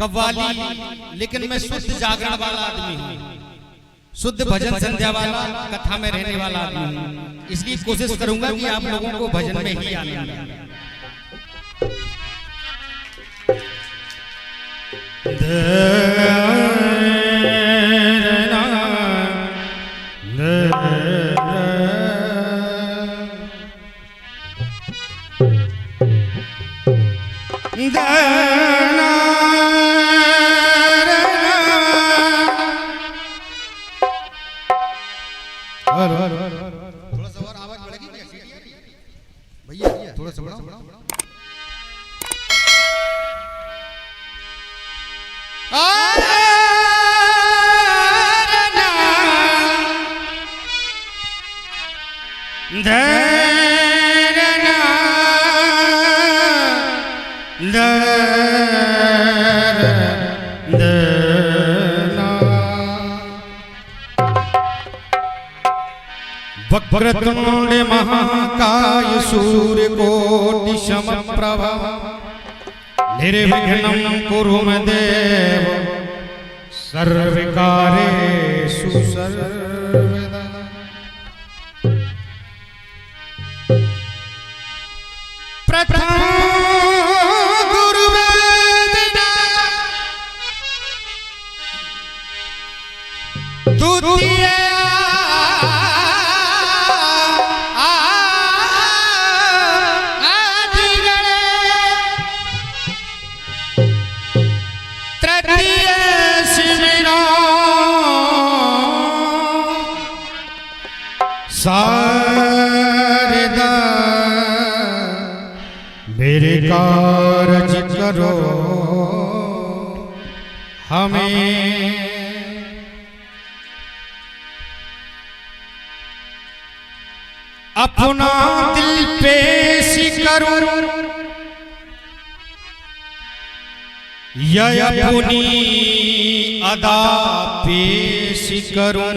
कव्वाली, लेकिन मैं शुद्ध जागरण वाला आदमी हूँ, शुद्ध भजन संध्या वाला, कथा में रहने वाला आदमी हूँ। इसलिए कोशिश करूंगा कि आप लोगों को भजन में ही आनंद आए। थोड़ा सा और आवाज बढ़ेगी भैया, थोड़ा सा बढ़ाओ। वक्रतुंड महाकाय सूर्यकोटि समप्रभ निर्विघ्नं कुरु मे देव सर्वकार्येषु सर्वदा। प्रथम गुरुवेदिना द्वितीय शारदा मेरे कारज करो हमें। अपना दिल पेश करो या अपनी अदा पेश करूं।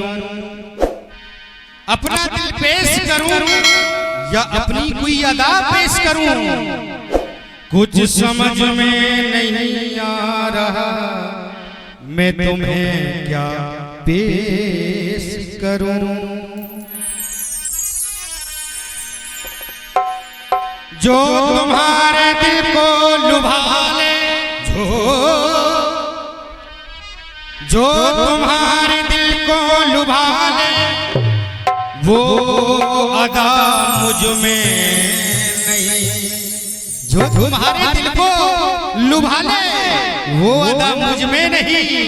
अपना दिल पेश करूं या अपनी कोई अदा पेश करूं, कुछ समझ में नहीं आ रहा मैं तुम्हें क्या पेश करूं। जो तुम्हारे दिल को लुभा ले, जो तुम्हारे दिल को लुभा ले, वो अदा मुझ में नहीं। जो तुम्हारे दिल को लुभा ले, वो अदा मुझ में नहीं,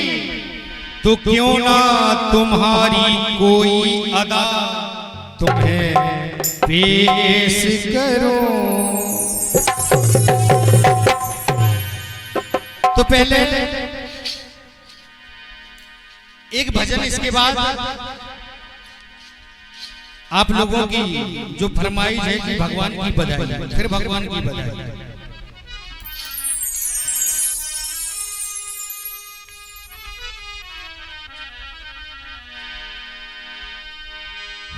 तो क्यों ना तुम्हारी कोई अदा तुम्हें पेश करो। तो पहले एक भजन, इसके बाद आप लोगों की जो फरमाइश है कि भगवान की बधाई, फिर भगवान की बधाई।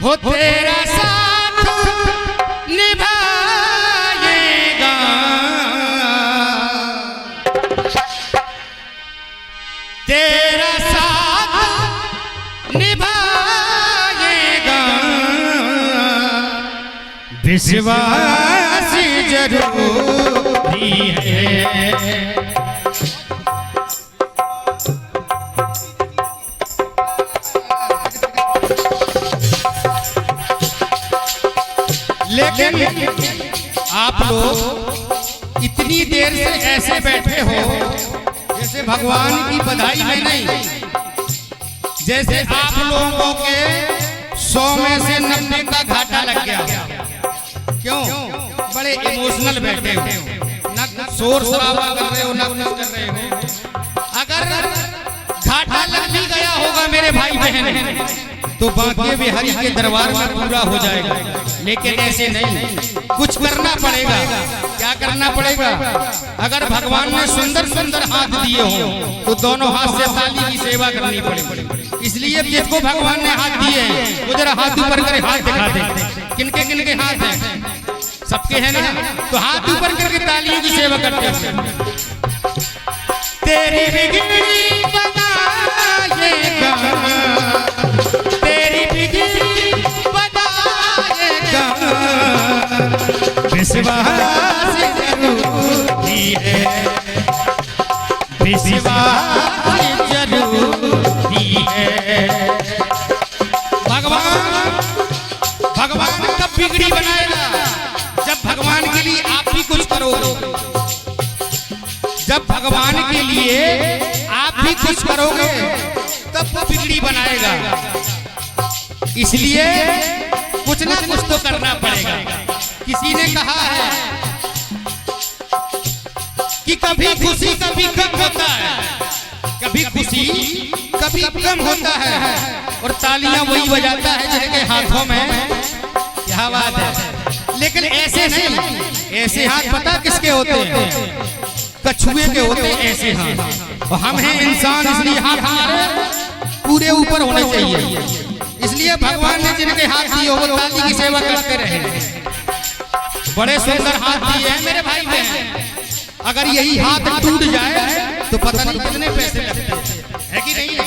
हो तेरा साथ निभाएगा, तेरा साथ निभाएगा, विश्वास जरूरी है। लेकिन आप लोग इतनी देर से ऐसे बैठे हो जैसे भगवान की बधाई में नहीं, जैसे आप लोगों के 100 में से 90 का घाटा लग गया। क्यों? बड़े इमोशनल बैठे हो, ना शोर शराबा कर रहे हो, ना कुछ कर रहे हो। अगर घाटा लग भी गया होगा मेरे भाई बहन, तो बांके बिहारी के दरबार में पूरा हो जाएगा। लेकिन ऐसे नहीं, कुछ करना पड़ेगा। क्या करना पड़ेगा? अगर भगवान ने सुंदर सुंदर हाथ दिए हो तो दोनों हाथ से ताली की सेवा करनी पड़ेगी। इसलिए जिसको भगवान ने हाथ दिए हैं वो जरा हाथ ऊपर करे, हाथ दिखा दे। किनके किनके हाथ हैं? सबके हैं ना? तो हाथ ऊपर करके तालियों की सेवा करते हैं। तेरी बिगड़ी बनाएगा, तेरी बिगड़ी बनाएगा, विश्वास जरूरी है, विश्वास जरूरी है। भगवान कब बिगड़ी बनाएगा? जब भगवान के लिए आप भी कुछ करोगे, जब भगवान के लिए आप भी कुछ करोगे तब वो बिगड़ी बनाएगा। इसलिए कुछ ना कुछ तो करना पड़ेगा। किसी ने कहा है कि कभी खुशी कभी गम होता है, कभी खुशी कभी गम होता है, और तालियां वही बजाता है जिनके हाथों में क्या बात है। लेकिन ऐसे नहीं, ऐसे हाथ पता किसके होते हैं? कछुए के होते हैं ऐसे हाथ। और हम हैं इंसान, इसलिए हाथ हमारे पूरे ऊपर होने चाहिए। इसलिए भगवान ने जिनके हाथ दिए वो ताली की सेवा करते रहे। बड़े सुंदर हाथ दिए हैं मेरे भाई बहन। अगर यही हाथ टूट जाए तो पता नहीं कितने पैसे लगते हैं कि नहीं।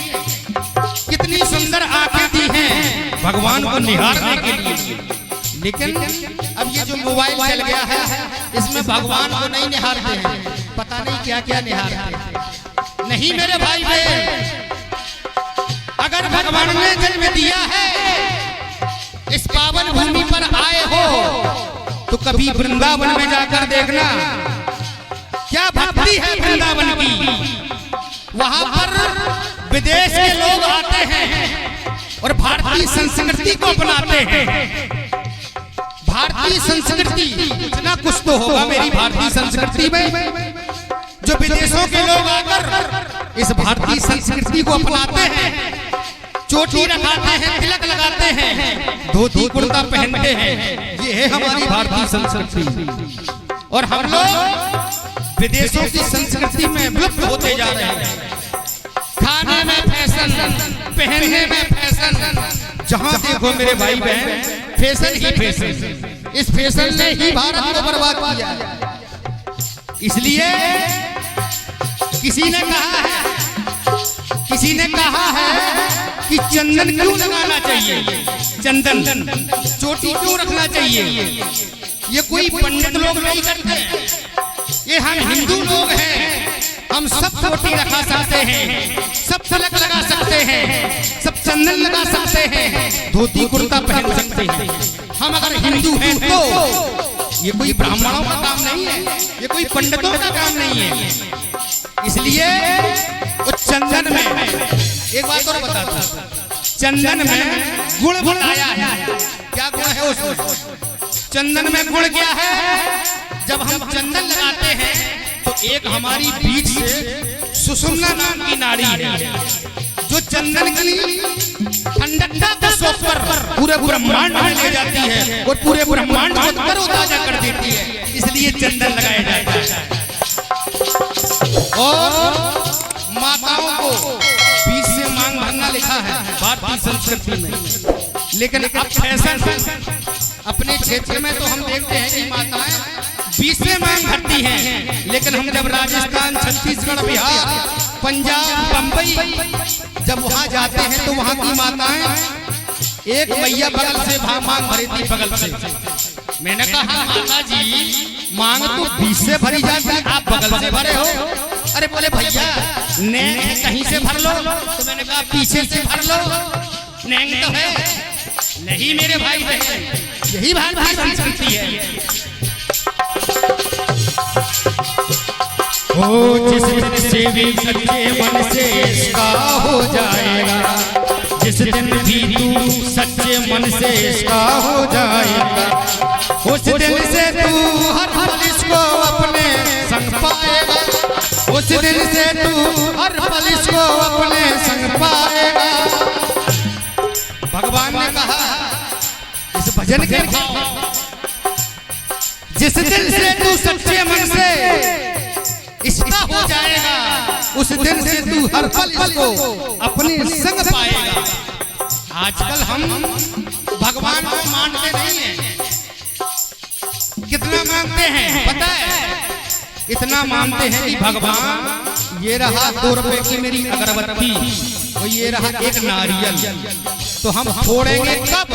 कितनी सुंदर आंखें दी हैं भगवान को निहारने के लिए। लेकिन अब ये जो मोबाइल चल गया है इसमें भगवान को नहीं निहारते हैं, पता नहीं क्या क्या निहारते हैं। नहीं मेरे भाई बहन, अगर भगवान ने जन्म दिया है, इस पावन भूमि पर आए हो, तो कभी वृंदावन में जाकर देखना क्या भक्ति है वृंदावन की। वहां पर विदेश के लोग आते हैं और भारतीय संस्कृति को अपनाते हैं। भारतीय संस्कृति इतना कुछ तो होगा मेरी भारतीय संस्कृति में, जो विदेशों के लोग आकर इस भारतीय संस्कृति को अपनाते हैं। चोटी लगाते हैं, तिलक लगाते हैं, धोती कुर्ता पहनते हैं। ये है हमारी भारतीय संस्कृति। और हम लोग विदेशों की संस्कृति में विलुप्त होते जा रहे हैं। खाने में फैशन, पहनने में फैशन, जहां देखो मेरे भाई बहन फैशन ही फैशन। इस फैशन ने ही भारत को बर्बाद किया। इसलिए किसी ने कहा है कि चंदन क्यों लगाना चाहिए, चंदन चोटी क्यों रखना चाहिए। ये कोई पंडित लोग नहीं करते, ये हम हिंदू लोग हैं। हम सब चोटी रखा सकते हैं, सब तिलक लगा सकते हैं, सब चंदन लगा सकते हैं, धोती कुर्ता पहन सकते हैं। हम अगर हिंदू हैं तो ये कोई ब्राह्मणों का काम नहीं है, ये कोई पंडितों का काम नहीं है। इसलिए वो चंदन में एक बात और बताता, चंदन में गुण बताया है। क्या गुण है उसमें? चंदन में गुण क्या है? जब हम चंदन लगाते हैं तो एक हमारी बीच से सुषुम्ना नाम की नाड़ी है, जो चंदन की ठंडकता को सोकर पूरे ब्रह्मांड में ले जाती है और पूरे ब्रह्मांड को तरोताजा कर देती है। इसलिए चंदन लगाया जाता है। और माताओं को बीच से मांग भरना लिखा है भारतीय संस्कृति में। लेकिन अब फैशन अपने क्षेत्र में तो हम देखते हैं कि माताएं बीच से मांग भरती हैं, लेकिन हम जब राजस्थान, छत्तीसगढ़, बिहार, पंजाब, बंबई जब वहां जाते हैं तो वहां की माताएं एक मैया बगल से मांग भरी थी, बगल से। मैंने कहा माता जी मांग तो बीच से भरी जाती है, आप बगल से भरे हो। अरे बोले भैया नैंग कहीं से भर लो, तो मैंने कहा पीछे से भर लो, नैंग तो है नहीं मेरे भाई बहन। यही भारतीय संस्कृति है। जिस दिन से भी सच्चे मन से इसका हो जाएगा, जिस दिन भी तू सच्चे मन से इसका हो जाएगा, उस दिन से तू हर पल इसको अपने संग पाएगा, उस दिन से तू हर पल इसको अपने संग पाएगा। भगवान ने कहा इस भजन के भाव, जिस दिन से तू सच्चे मन से इसका हो जाएगा, उस दिन से तू हर पल इसको अपने संग पाएगा। आजकल हम भगवान को मानते नहीं हैं। कितना मानते हैं पता है? इतना मानते हैं कि भगवान ये रहा 2 रुपए की मेरी अगरबत्ती और ये रहा एक नारियल, तो हम फोड़ेंगे कब?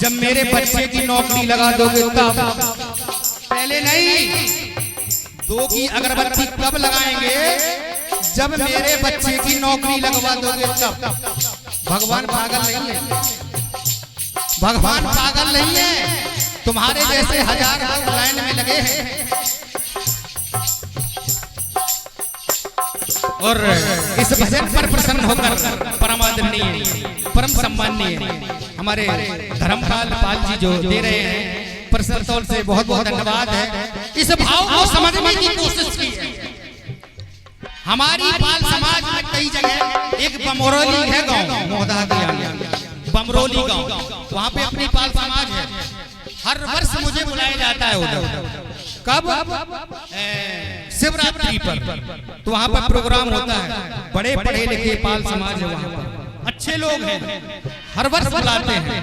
जब मेरे बच्चे की नौकरी लगा दोगे तब, पहले नहीं। 2 की अगरबत्ती कब लगाएंगे? जब मेरे बच्चे की नौकरी लगवा दोगे तब। भगवान पागल नहीं है, भगवान पागल नहीं है। तुम्हारे जैसे हजार लोग लाइन में लगे हैं और इस भजन पर प्रसन्न होकर परम आदरणीय परम सम्माननीय हमारे धर्मपाल पाल जी जो दे रहे हैं प्रसन्न तौर से बहुत बहुत धन्यवाद है। इस भाव को समझने की कोशिश की है। हमारी पाल समाज में कई जगह, एक बमरोली है गांव मोहदाद बमरोली गांव, वहां पे अपनी पाल समाज है। हर वर्ष मुझे बुलाया जाता है उधर। कब? शिवरात्रि पर, तो वहां पर प्रोग्राम होता है। बड़े पढ़े लिखे पाल समाज है वहां पर, अच्छे लोग हैं, हर वर्ष बुलाते हैं।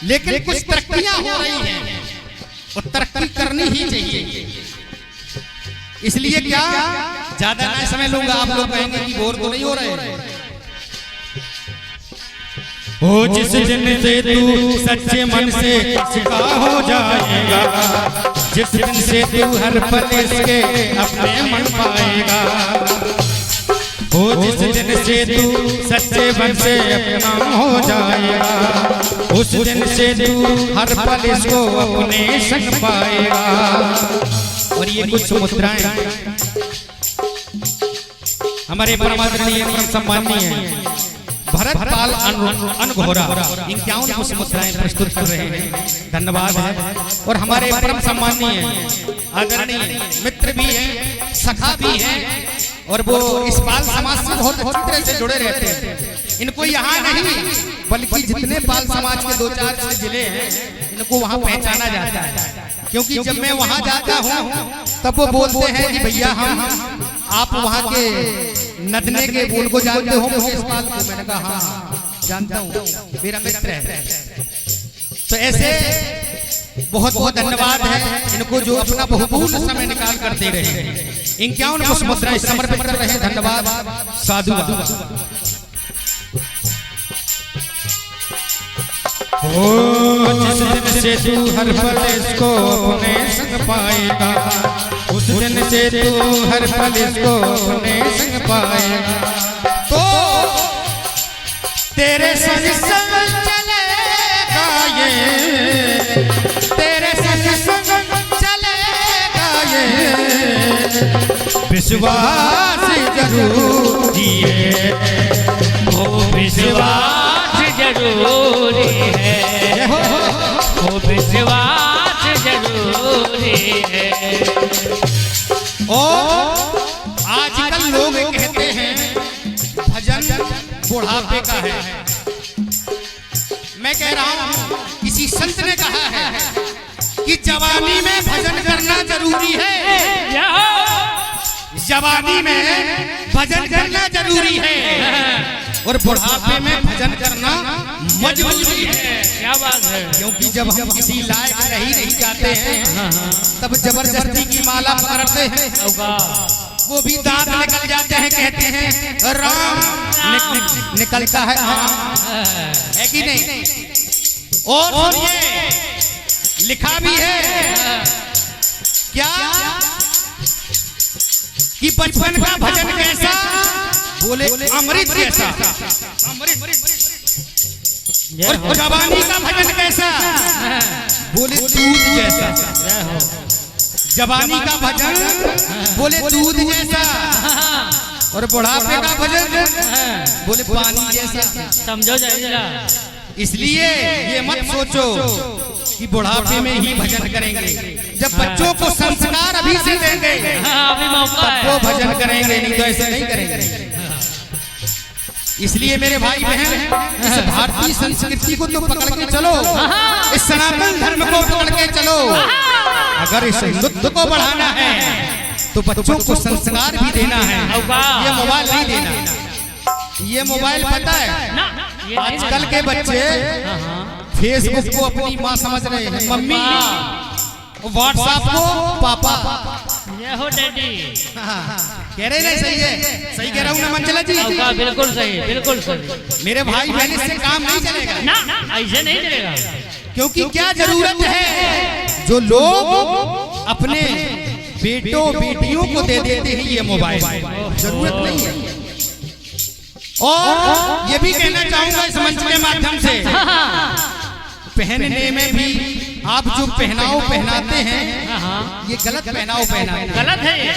लेकिन कुछ तरक्कियां हो रही हैं और तरक्की करनी ही चाहिए। इसलिए क्या ज्यादा ना समय लूंगा, आप लोग कहेंगे कि बोर तो नहीं हो रहे। ओ जिस दिन से तू सच्चे मन से सिका हो जाएगा, जिस दिन से तू हर पल इसके अपने मन पाएगा, ओ जिस दिन से तू सच्चे मन से अपना हो जाएगा, उस दिन से तू हर पल इसको अपने संग पाएगा। और ये कुछ मुद्राएं हमारे परमादरणीय परम सम्माननीय भरत पाल अनघोरा 51 कुछ मुद्राएं प्रस्तुत कर रहे हैं। धन्यवाद है। और हमारे परम सम्माननीय आदरणीय मित्र भी हैं, सखा भी हैं और वो इस पाल समाज से बहुत अच्छी तरह से जुड़े रहते हैं। इनको यहाँ नहीं बल्कि जितने पाल समाज के 2-4 जिले हैं इनको वहाँ पहचाना जाता है। क्योंकि जब मैं वहाँ जाता हूँ तब वो बोलते हैं कि भैया हम आप वहाँ के नदने के बोल को जानते हो मुझे इस पाल को? मैंने कहा हाँ जानता हूँ, मेरा मित्र है। तो ऐसे बहुत बहुत धन्यवाद है इनको जो अपना बहुमूल्य समय निकाल कर दे रहे हैं। 51 कुछ मुद्राएं समर्पित कर रहे हैं। धन्यवाद साधु। ओ जिस दिन से तू हर पल इसको अपने संग पाएगा, उस दिन से तू हर पल इसको अपने संग पाएगा, तो तेरे संग संग चलेगा ये, तेरे संग संग चलेगा ये, विश्वास जरूरी है, ओ विश्वास जरूरी है, ओ विश्वास जरूरी है। और आजकल लोग कहते हैं भजन बुढ़ापे का है। मैं कह रहा हूं किसी संत ने कहा है कि जवानी में भजन करना जरूरी है, जवानी में भजन करना जरूरी है और बुढ़ापे में भजन करना मजबूरी है। क्या बात है? क्योंकि जब हम किसी लायक नहीं जाते हैं तब जबरदस्ती की माला पकड़ते हैं, वो भी दांत निकल जाते हैं, कहते हैं राम निकलता है, है कि नहीं? और ये लिखा भी है क्या कि बचपन का भजन कैसा? बोले अमृत जैसा। और जवानी का भजन कैसा? बोले दूध जैसा। जवानी का भजन बोले दूध जैसा और बुढ़ापे का भजन बोले पानी जैसा। समझो जाएगा। इसलिए ये मत सोचो कि बुढ़ापे में ही भजन करेंगे। जब बच्चों को संस्कार अभी से देंगे अभी मौका है, वो भजन करेंगे, नहीं तो ऐसे नहीं करेंगे। इसलिए मेरे भाई बहन इस भारतीय संस्कृति को तो पकड़ के चलो, इस सनातन धर्म को पकड़ के चलो। अगर इस हिंदुत्व को बढ़ाना है तो बच्चों को संस्कार भी देना है, ये मोबाइल नहीं देना। ये मोबाइल पता है आजकल के बच्चे फेसबुक को अपनी माँ समझ रहे हैं, मम्मी, व्हाट्सएप को पापा। ये हो डैडी। कह रहे ना सही है, सही कह रहा हूँ ना मंचला जी? बिल्कुल सही, बिल्कुल सही। मेरे भाई बहन से काम नहीं चलेगा ना, ऐसे नहीं चलेगा। क्योंकि क्या जरूरत है, जो लोग अपने बेटों बेटियों को दे देते हैं ये मोबाइल, जरूरत नहीं है। और ये भी कहना चाहूंगा इस मंच के माध्यम से, पहनने में भी आप जो पहनाव पहनाते हैं ये गलत पहनाव पहनाते हैं, गलत है ये।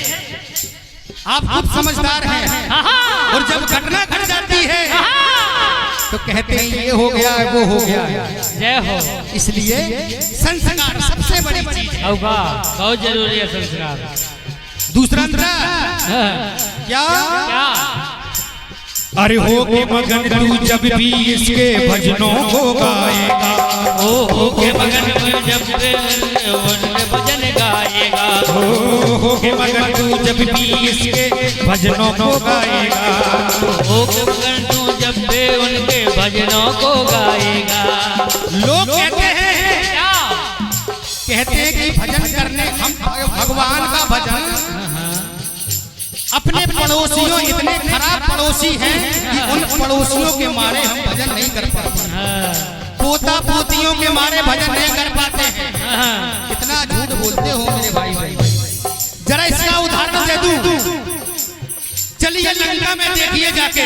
आप खुद समझदार हैं। और जब घटना घट जाती है तो कहते हैं ये हो गया वो हो गया। जय हो। इसलिए संस्कार सबसे बड़ी चीज है। बहुत जरूरी है संस्कार। दूसरा क्या क्या? अरे हो के मगन तू जब भी इसके भजनों को गाएगा, हो के मगन तू जब उनके भजन गाएगा, हो के मगन तू जब भी इसके भजनों को गाएगा, हो के मगन तू जब भी उनके भजनों को गाएगा। लोग कहते हैं क्या? कहते हैं कि भजन करने, हम भगवान का भजन, अपने पड़ोसियों, इतने खराब पड़ोसी हैं कि उन पड़ोसियों के मारे हम भजन नहीं कर पाते, पोता पोतियों के मारे भजन नहीं कर पाते हैं। इतना झूठ बोलते हो मेरे भाई भाई। जरा इसका उदाहरण दे दूं, चलिए लंका में देखिए जाके।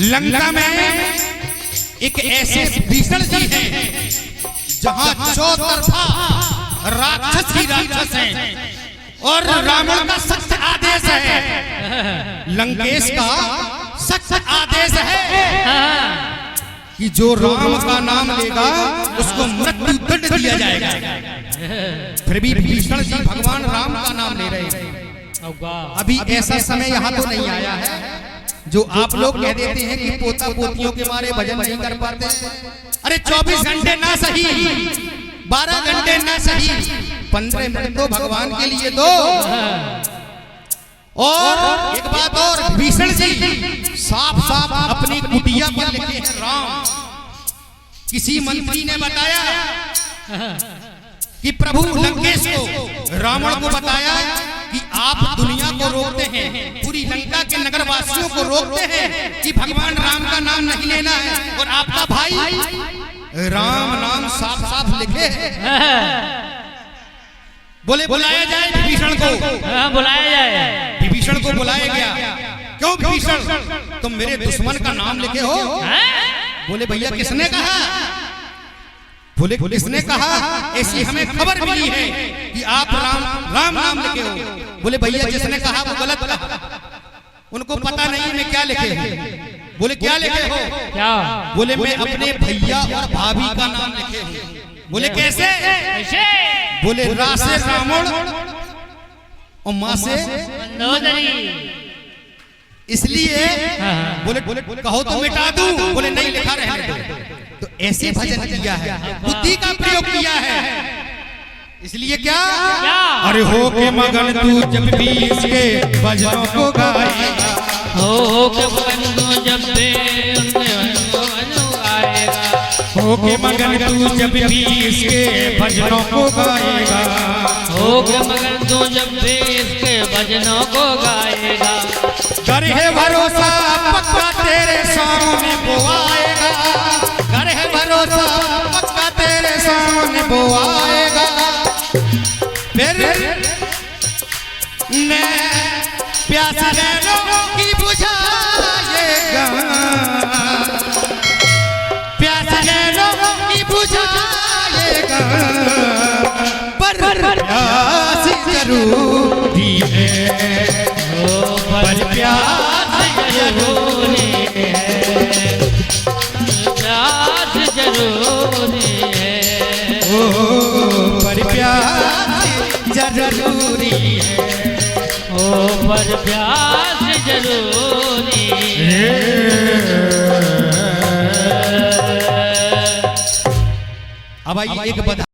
लंका में एक ऐसे भीषण जी हैं जहां चौतरफा राक्षस ही राक्षस हैं और रावण का सख्त आदेश है, लंकेश का सख्त आदेश है कि जो राम का नाम लेगा उसको मृत्यु दंड दिया जाएगा। फिर भी भीषण जी भगवान राम का नाम ले रहे हैं। अभी ऐसा समय यहाँ तो नहीं आया है जो आप लोग कह देते हैं कि पोता पोतियों के मारे भजन नहीं कर पाते। अरे 24 घंटे ना सही, 12 घंटे ना सही, 15 मिनट तो भगवान के लिए दो। और एक बात और, भीषण जी साफ साफ अपनी कुटिया पर लिखे हैं राम। किसी मंत्री ने बताया कि प्रभु लंकेश को, रावण को बताया कि आप दुनिया को रोकते हैं, पूरी लंका के नगर वासियों को रोकते हैं कि भगवान राम का नाम नहीं लेना है, और आपका भाई राम नाम साफ साफ लिखे है। बोले बुलाया जाए विभीषण को। बुलाया जाए। विभीषण को बुलाया गया। क्यों विभीषण, तुम मेरे दुश्मन का नाम लिखे हो? बोले भैया किसने कहा? बोले किसने कहा? ऐसी हमें खबर मिली है कि आप राम नाम लिखे हो। बोले भैया जिसने कहा वो गलत कहा, उनको पता नहीं मैं क्या लिखे हैं। बोले क्या लिखे हो? क्या? बोले मैं अपने भैया और भाभी का नाम लिखे हूँ। बोले कैसे? बोले रा से रावण और माँ से मंदोदरी। इसलिए बोले कहो तो मिटा दूं। बोले नहीं, लिखा रहने दो। तो ऐसे भजन किया है, बुद्धि का प्रयोग किया है। इसलिए क्या? अरे हो के मगन तू जब भी इसके भजनों को गाएगा, हो के मगन तू जब भी हो के मगन तू जब भी इसके भजनों को गाएगा, हो के मगन तू जब भी इसके भजनों को गाएगा। कर है भरोसा पक्का तेरे सामने वो आएगा। कर है भरोसा पक्का तेरे सामने वो आएगा। फिर ने प्यास नैनों की बुझाएगा, प्यास नैनों की बुझाएगा। पर प्यास जरूरी है, पर प्यास जरूरी है, प्यास जरूरी है, पर प्यास जरूरी है, ओ पर प्यास जरूरी है। अब एक बता